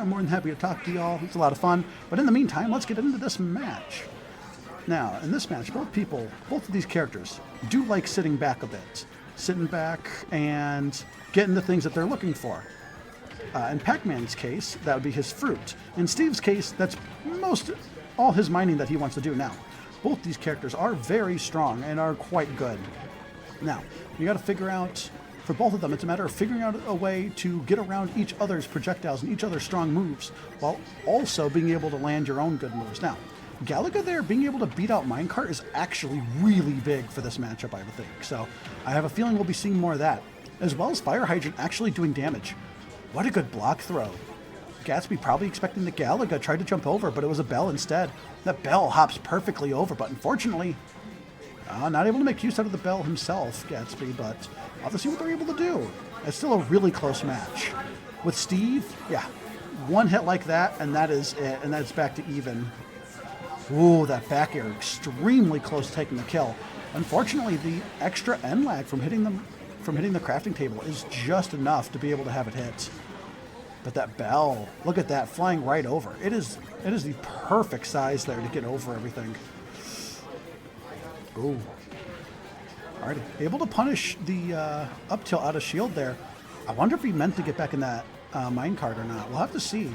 I'm more than happy to talk to y'all. It's a lot of fun. But in the meantime, let's get into this match. Now, in this match, both of these characters do like sitting back a bit. Sitting back and getting the things that they're looking for. In Pac-Man's case, that would be his fruit. In Steve's case, that's all his mining that he wants to do now. Both these characters are very strong and are quite good. Now, you got to figure out, for both of them, it's a matter of figuring out a way to get around each other's projectiles and each other's strong moves, while also being able to land your own good moves. Now, Galaga there being able to beat out Minecart is actually really big for this matchup, I would think. So I have a feeling we'll be seeing more of that, as well as Fire Hydrant actually doing damage. What a good block throw. Gatsby probably expecting that Galaga tried to jump over, but it was a bell instead. That bell hops perfectly over, but unfortunately, not able to make use out of the bell himself, Gatsby, but I'll have to see what they're able to do. It's still a really close match. With Steve, yeah, one hit like that, and that is it, and that's back to even. Ooh, that back air, extremely close to taking the kill. Unfortunately, the extra end lag from hitting the crafting table is just enough to be able to have it hit. But that bell, look at that, flying right over. It is the perfect size there to get over everything. Ooh. Alrighty, able to punish the up tilt out of shield there. I wonder if he meant to get back in that minecart or not. We'll have to see.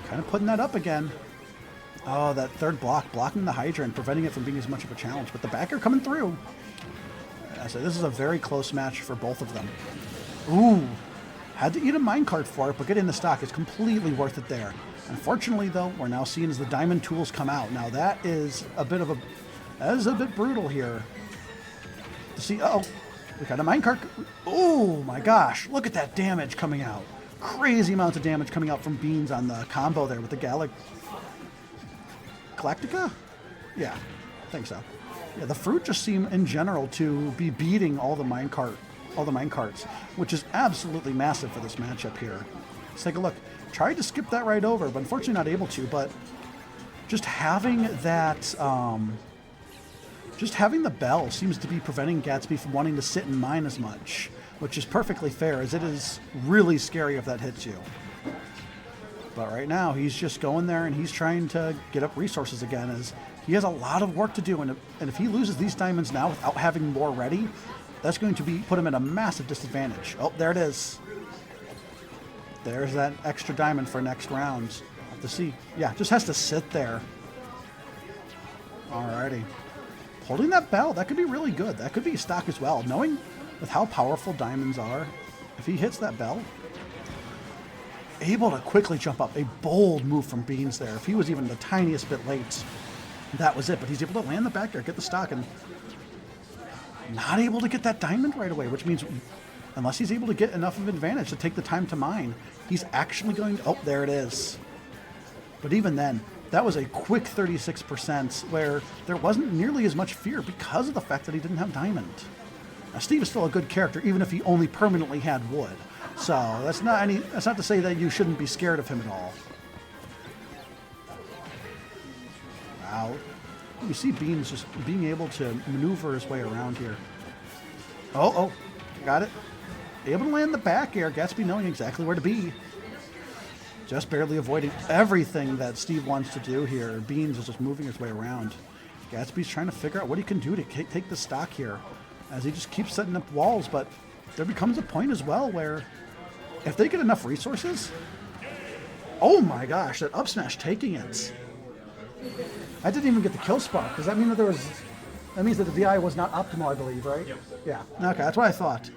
Kind of putting that up again. Oh, that third block, blocking the hydrant, preventing it from being as much of a challenge. But the backer coming through. So this is a very close match for both of them. Ooh, had to eat a minecart for it, but getting the stock is completely worth it there. Unfortunately, though, we're now seeing as the diamond tools come out. Now that is a bit brutal here. To see, we got a minecart. Oh my gosh, look at that damage coming out. Crazy amounts of damage coming out from Beans on the combo there with the Galactica? Yeah, I think so. Yeah, the fruit just seem in general to be beating all the minecarts, which is absolutely massive for this matchup here. Let's take a look. Tried to skip that right over, but unfortunately not able to. But just having that, just having the bell seems to be preventing Gatsby from wanting to sit and mine as much, which is perfectly fair, as it is really scary if that hits you. But right now, he's just going there and he's trying to get up resources again, as he has a lot of work to do. And if he loses these diamonds now without having more ready, that's going to put him at a massive disadvantage. Oh, there it is. There's that extra diamond for next round. Have to see. Yeah, just has to sit there. Alrighty. Holding that bell, that could be really good. That could be stock as well. Knowing with how powerful diamonds are, if he hits that bell, able to quickly jump up. A bold move from Beans there. If he was even the tiniest bit late, that was it. But he's able to land the back there, get the stock, and not able to get that diamond right away, which means unless he's able to get enough of an advantage to take the time to mine, he's actually going to... Oh, there it is. But even then, that was a quick 36% where there wasn't nearly as much fear because of the fact that he didn't have diamond. Now, Steve is still a good character, even if he only permanently had wood. So that's not to say that you shouldn't be scared of him at all. Wow. You see Beans just being able to maneuver his way around here. Oh, got it. Able to land the back air. Gatsby knowing exactly where to be. Just barely avoiding everything that Steve wants to do here. Beans is just moving his way around. Gatsby's trying to figure out what he can do to take the stock here, as he just keeps setting up walls. But there becomes a point as well where if they get enough resources... Oh my gosh, that up smash taking it. I didn't even get the kill spot. Does that mean that that means that the DI was not optimal, I believe, right? Yep. Yeah. Okay, that's what I thought.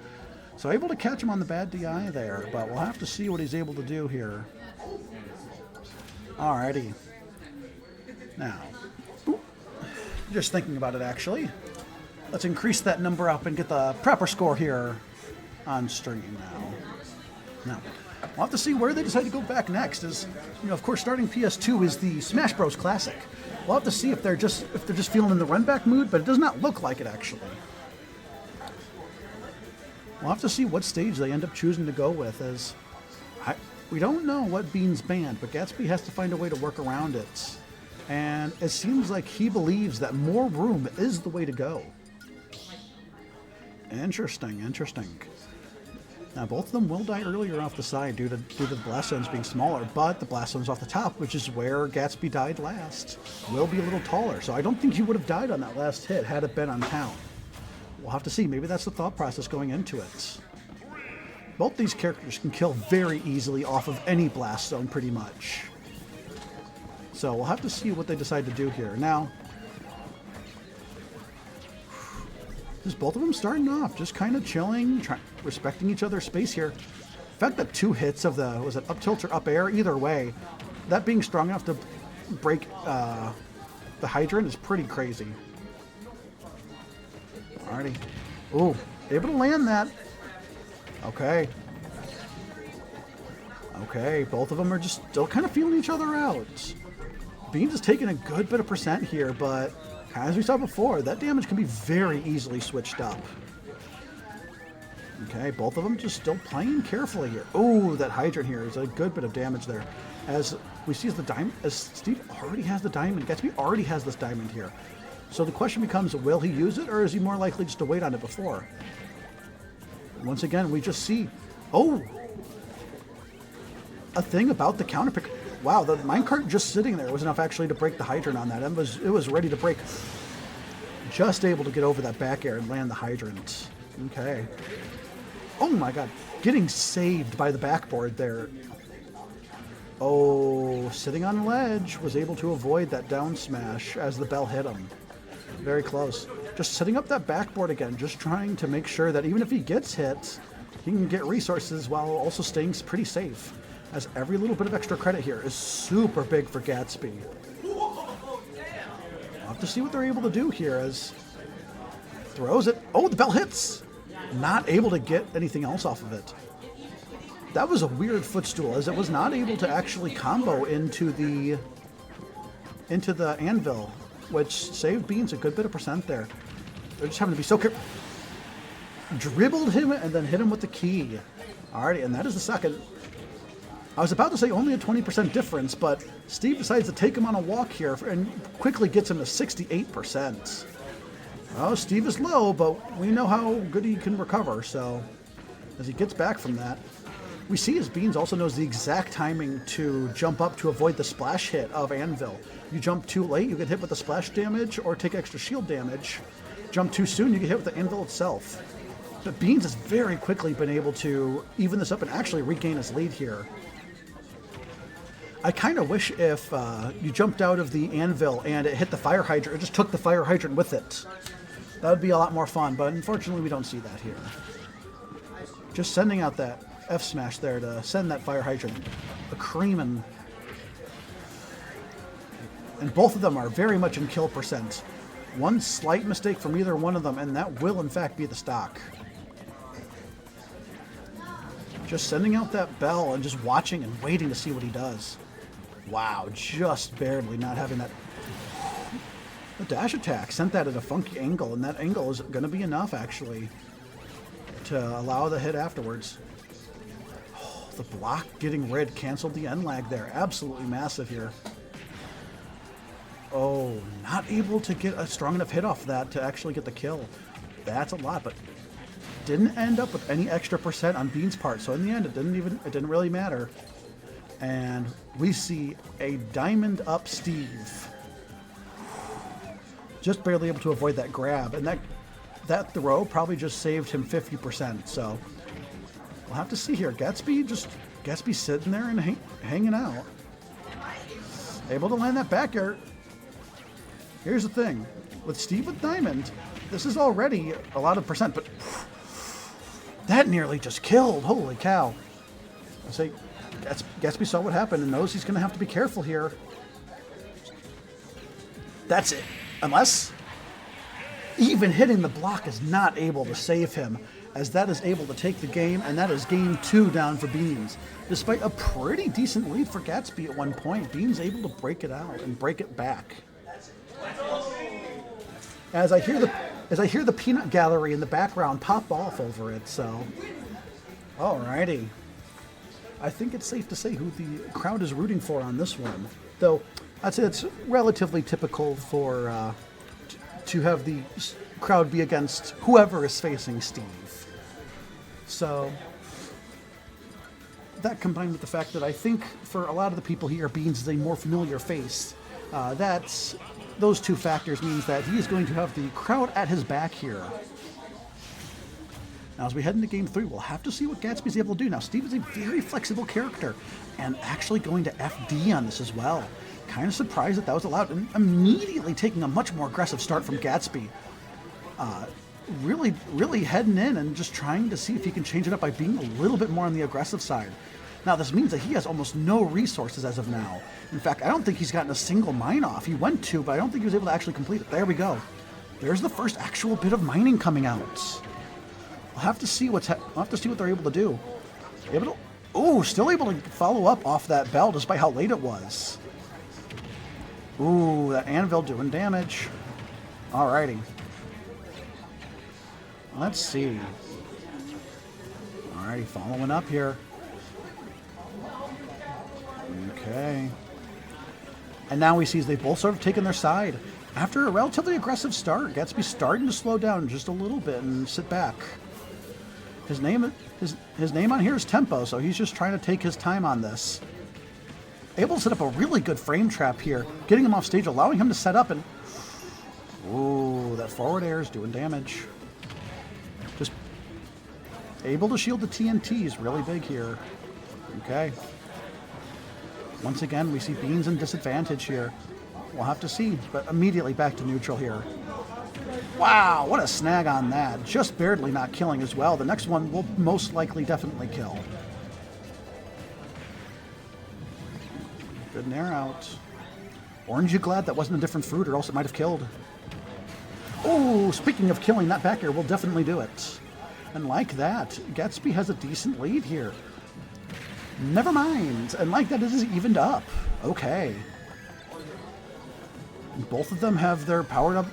So able to catch him on the bad DI there, but we'll have to see what he's able to do here. Alrighty. Now, just thinking about it actually. Let's increase that number up and get the proper score here on stream now. We'll have to see where they decide to go back next. As you know, of course, starting PS2 is the Smash Bros. Classic. We'll have to see if they're just feeling in the run back mood, but it does not look like it actually. We'll have to see what stage they end up choosing to go with, as we don't know what Beans banned, but Gatsby has to find a way to work around it. And it seems like he believes that more room is the way to go. Interesting. Now, both of them will die earlier off the side due to the blast zones being smaller, but the blast zones off the top, which is where Gatsby died last, will be a little taller. So I don't think he would have died on that last hit had it been on town. We'll have to see. Maybe that's the thought process going into it. Both these characters can kill very easily off of any blast zone, pretty much. So we'll have to see what they decide to do here. Now, just both of them starting off, just kind of chilling, respecting each other's space here. The fact that 2 hits of the, was it up tilt or up air? Either way, that being strong enough to break the hydrant is pretty crazy. Alrighty. Ooh, able to land that. Okay. Okay, both of them are just still kind of feeling each other out. Beans is taking a good bit of percent here, but as we saw before, that damage can be very easily switched up. Okay, both of them just still playing carefully here. Oh, that hydrant here is a good bit of damage there. As we see as the diamond, as Steve already has the diamond, Gatsby already has this diamond here. So the question becomes, will he use it, or is he more likely just to wait on it before? Once again, we just see, oh, a thing about the counter pick. Wow, the minecart just sitting there was enough actually to break the hydrant on that. It was ready to break. Just able to get over that back air and land the hydrant. Okay. Oh my god. Getting saved by the backboard there. Oh, sitting on the ledge, was able to avoid that down smash as the bell hit him. Very close. Just setting up that backboard again, just trying to make sure that even if he gets hit, he can get resources while also staying pretty safe. As every little bit of extra credit here is super big for Gatsby. We'll have to see what they're able to do here as throws it. Oh, the bell hits! Not able to get anything else off of it. That was a weird footstool as it was not able to actually combo into the anvil, which saved Beans a good bit of percent there. They're just having to be so careful. Dribbled him and then hit him with the key. Alrighty, and that is the second. I was about to say only a 20% difference, but Steve decides to take him on a walk here and quickly gets him to 68%. Oh, Steve is low, but we know how good he can recover, so as he gets back from that, we see as Beans also knows the exact timing to jump up to avoid the splash hit of Anvil. You jump too late, you get hit with the splash damage or take extra shield damage. Jump too soon, you get hit with the Anvil itself. But Beans has very quickly been able to even this up and actually regain his lead here. I kind of wish if you jumped out of the anvil and it hit the fire hydrant, or just took the fire hydrant with it. That would be a lot more fun, but unfortunately we don't see that here. Just sending out that F smash there to send that fire hydrant a creaming. And both of them are very much in kill percent. One slight mistake from either one of them, and that will in fact be the stock. Just sending out that bell and just watching and waiting to see what he does. Wow, just barely not having that. The dash attack sent that at a funky angle, and that angle is going to be enough, actually, to allow the hit afterwards. Oh, the block getting rid canceled the end lag there. Absolutely massive here. Oh, not able to get a strong enough hit off that to actually get the kill. That's a lot, but didn't end up with any extra percent on Bean's part, so in the end it didn't really matter. And we see a diamond up Steve. Just barely able to avoid that grab, and that throw probably just saved him 50%. So we'll have to see here. Gatsby sitting there and hanging out, able to land that back air. Here's the thing, with Steve with diamond, this is already a lot of percent, but that nearly just killed. Holy cow! I say, Gatsby saw what happened and knows he's going to have to be careful here. That's it. Unless even hitting the block is not able to save him, as that is able to take the game, and that is game 2 down for Beans. Despite a pretty decent lead for Gatsby at one point, Beans able to break it out and break it back. As I hear the peanut gallery in the background pop off over it, so alrighty. I think it's safe to say who the crowd is rooting for on this one. Though, I'd say it's relatively typical for to have the crowd be against whoever is facing Steve. So, that combined with the fact that I think for a lot of the people here, Beans is a more familiar face. Those two factors means that he is going to have the crowd at his back here. Now, as we head into Game 3, we'll have to see what Gatsby's able to do. Now, Steve is a very flexible character, and actually going to FD on this as well. Kind of surprised that was allowed, and immediately taking a much more aggressive start from Gatsby. Really heading in and just trying to see if he can change it up by being a little bit more on the aggressive side. Now, this means that he has almost no resources as of now. In fact, I don't think he's gotten a single mine off. He went to, but I don't think he was able to actually complete it. There we go. There's the first actual bit of mining coming out. We'll have to see what they're able to do. Still able to follow up off that bell despite how late it was. Ooh, that anvil doing damage. Alrighty. Let's see. Alrighty, following up here. Okay. And now we see they've both sort of taken their side. After a relatively aggressive start, Gatsby's starting to slow down just a little bit and sit back. His name on here is Tempo, so he's just trying to take his time on this. Able to set up a really good frame trap here, getting him off stage, allowing him to set up, and ooh, that forward air is doing damage. Just able to shield the TNTs, really big here. Okay. Once again, we see Beans in disadvantage here. We'll have to see, but immediately back to neutral here. Wow, what a snag on that. Just barely not killing as well. The next one will most likely definitely kill. Good nair out. Orange, you glad that wasn't a different fruit or else it might have killed. Oh, speaking of killing, that back air will definitely do it. And like that, Gatsby has a decent lead here. Never mind. And like that, it is evened up. Okay. Both of them have their powered up.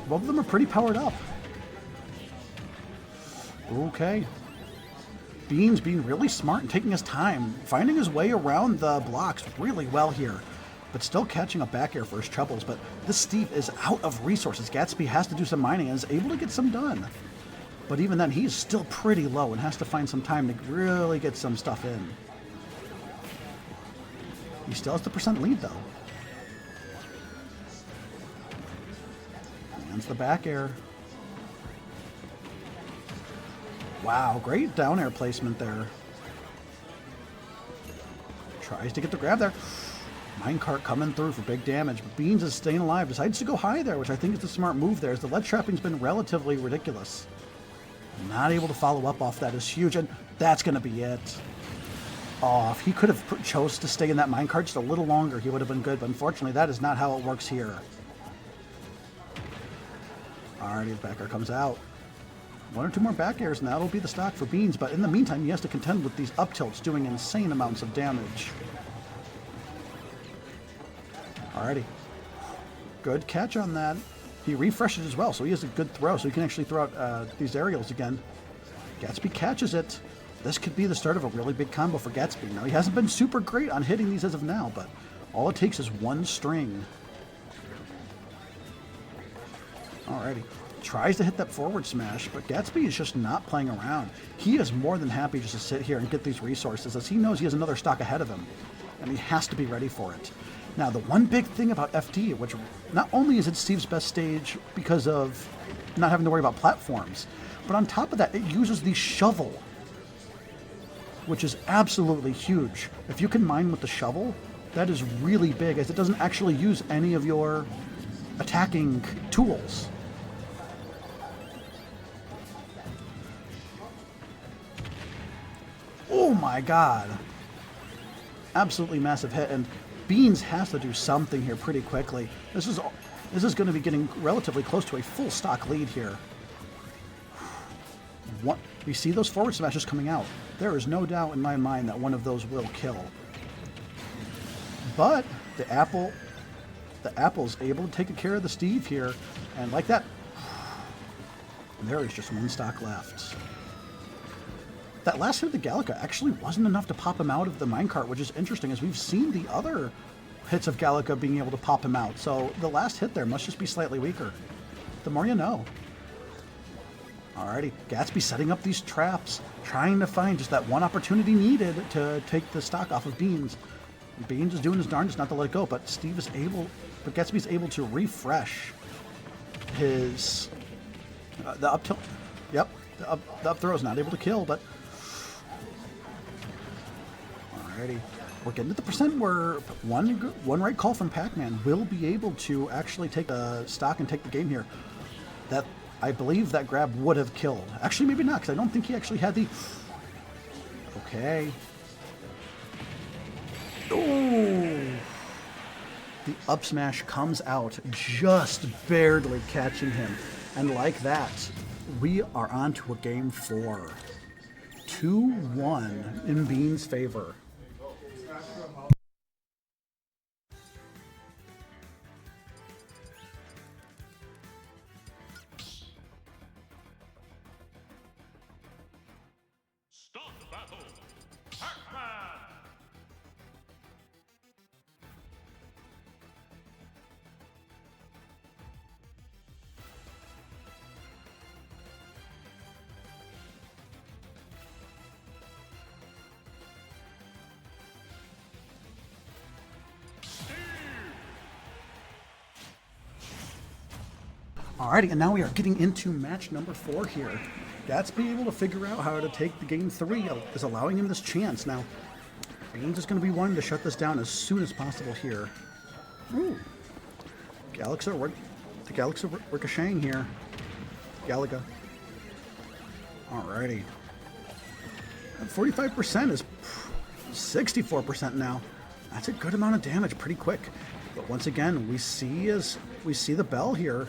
Both of them are pretty powered up. Okay. Beans being really smart and taking his time, finding his way around the blocks really well here, but still catching a back air for his troubles. But this Steve is out of resources. Gatsby has to do some mining and is able to get some done. But even then, he's still pretty low and has to find some time to really get some stuff in. He still has the percent lead, though. Lands the back air. Wow, great down air placement there. Tries to get the grab there. Minecart coming through for big damage, but Beans is staying alive. Decides to go high there, which I think is the smart move there, as the ledge trapping's been relatively ridiculous. Not able to follow up off that is huge, and that's going to be it. Oh, if he could have chose to stay in that minecart just a little longer, he would have been good, but unfortunately that is not how it works here. Alrighty, the back air comes out. One or two more back airs, and that'll be the stock for Beans, but in the meantime, he has to contend with these up tilts doing insane amounts of damage. Alrighty. Good catch on that. He refreshes as well, so he has a good throw, so he can actually throw out these aerials again. Gatsby catches it. This could be the start of a really big combo for Gatsby. Now, he hasn't been super great on hitting these as of now, but all it takes is one string. Alrighty. Tries to hit that forward smash, but Gatsby is just not playing around. He is more than happy just to sit here and get these resources, as he knows he has another stock ahead of him, and he has to be ready for it. Now, the one big thing about FD, which not only is it Steve's best stage because of not having to worry about platforms, but on top of that, it uses the shovel, which is absolutely huge. If you can mine with the shovel, that is really big, as it doesn't actually use any of your attacking tools. Oh my god. Absolutely massive hit, and Beans has to do something here pretty quickly. This is going to be getting relatively close to a full stock lead here. We see those forward smashes coming out. There is no doubt in my mind that one of those will kill. But the Apple's able to take care of the Steve here, and like that, there is just one stock left. That last hit of the Gallica actually wasn't enough to pop him out of the minecart, which is interesting, as we've seen the other hits of Gallica being able to pop him out. So the last hit there must just be slightly weaker. The more you know. Alrighty, Gatsby setting up these traps, trying to find just that one opportunity needed to take the stock off of Beans. Beans is doing his darndest not to let it go, but Gatsby's able to refresh his the up tilt. Yep, the up throw is not able to kill, but alrighty, we're getting to the percent where one right call from Pac-Man will be able to actually take the stock and take the game here. That I believe that grab would have killed. Actually, maybe not, because I don't think he actually had the. Okay. Oh. The up smash comes out, just barely catching him. And like that, we are on to a game 4. 2-1 in Bean's favor. Stop battle! Pac-Man! Alrighty, and now we are getting into match number 4 here. Gatsby able to figure out how to take the game 3 is allowing him this chance. Now, Beans is going to be wanting to shut this down as soon as possible here. Ooh. The Galaxy ricocheting here. Galaga. Alrighty. 45% is 64% now. That's a good amount of damage pretty quick. But once again, we see the bell here.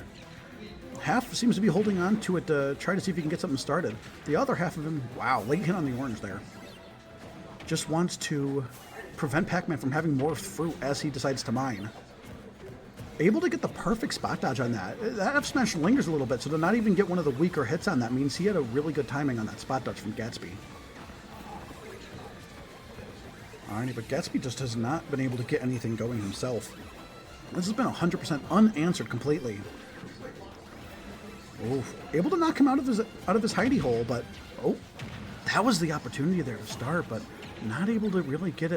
Half seems to be holding on to it to try to see if he can get something started. The other half of him, wow, late hit on the orange there. Just wants to prevent Pac-Man from having more fruit as he decides to mine. Able to get the perfect spot dodge on that. That F smash lingers a little bit, so to not even get one of the weaker hits on that means he had a really good timing on that spot dodge from Gatsby. Alrighty, but Gatsby just has not been able to get anything going himself. This has been 100% unanswered completely. Oh, able to knock him out of his hidey hole, but oh, that was the opportunity there to start, but not able to really get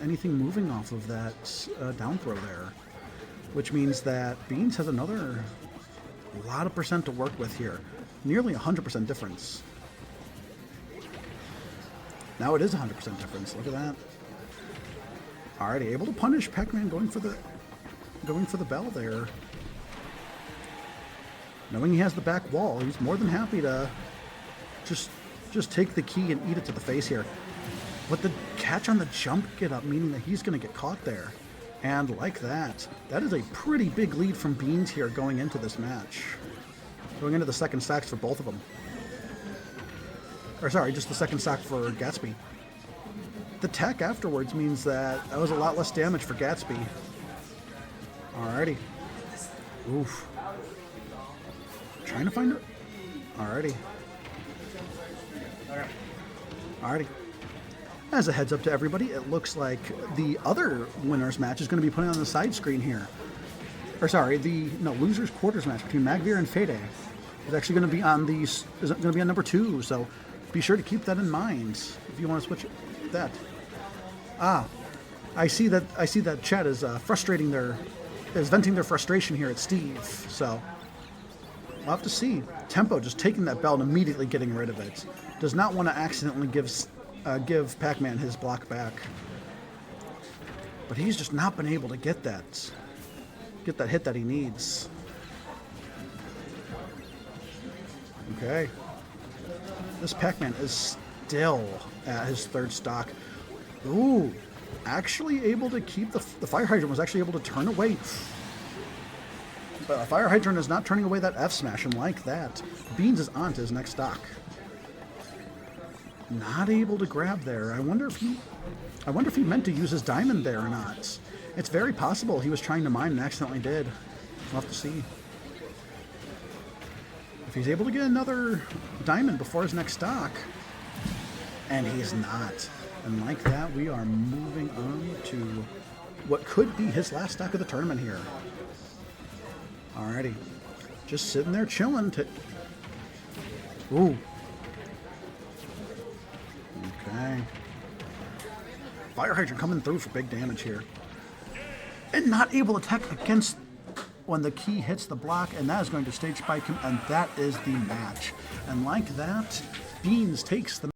anything moving off of that down throw there, which means that Beans has another lot of percent to work with here, nearly 100% difference. Now it is 100% difference. Look at that. Alrighty, able to punish Pac-Man going for the bell there. Knowing he has the back wall, he's more than happy to just take the key and eat it to the face here. But the catch on the jump get up, meaning that he's going to get caught there. And like that, that is a pretty big lead from Beans here going into this match. Going into the second stacks for both of them. Or sorry, just the second stock for Gatsby. The tech afterwards means that was a lot less damage for Gatsby. Alrighty. Oof. Trying to find it. Alrighty. Alrighty. As a heads up to everybody, it looks like the other winners match is going to be putting on the side screen here. Or sorry, losers quarters match between Magvir and Fede is actually going to be on number 2. So be sure to keep that in mind if you want to switch that. I see that chat is venting their frustration here at Steve. So we'll have to see. Tempo just taking that bell and immediately getting rid of it. Does not want to accidentally give Pac-Man his block back. But he's just not been able to get that hit that he needs. Okay. This Pac-Man is still at his third stock. Ooh, actually able to keep the fire hydrant was actually able to turn away. But a fire hydrant is not turning away that F smash, and like that, Beans is on to his next stock. Not able to grab there. I wonder if he meant to use his diamond there or not. It's very possible he was trying to mine and accidentally did. We'll have to see. If he's able to get another diamond before his next stock. And he is not. And like that, we are moving on to what could be his last stock of the tournament here. Alrighty. Just sitting there chilling, Ooh. Okay. Fire Hydrant coming through for big damage here. And not able to attack against when the key hits the block, and that is going to stage spike him, and that is the match. And like that, Beans takes the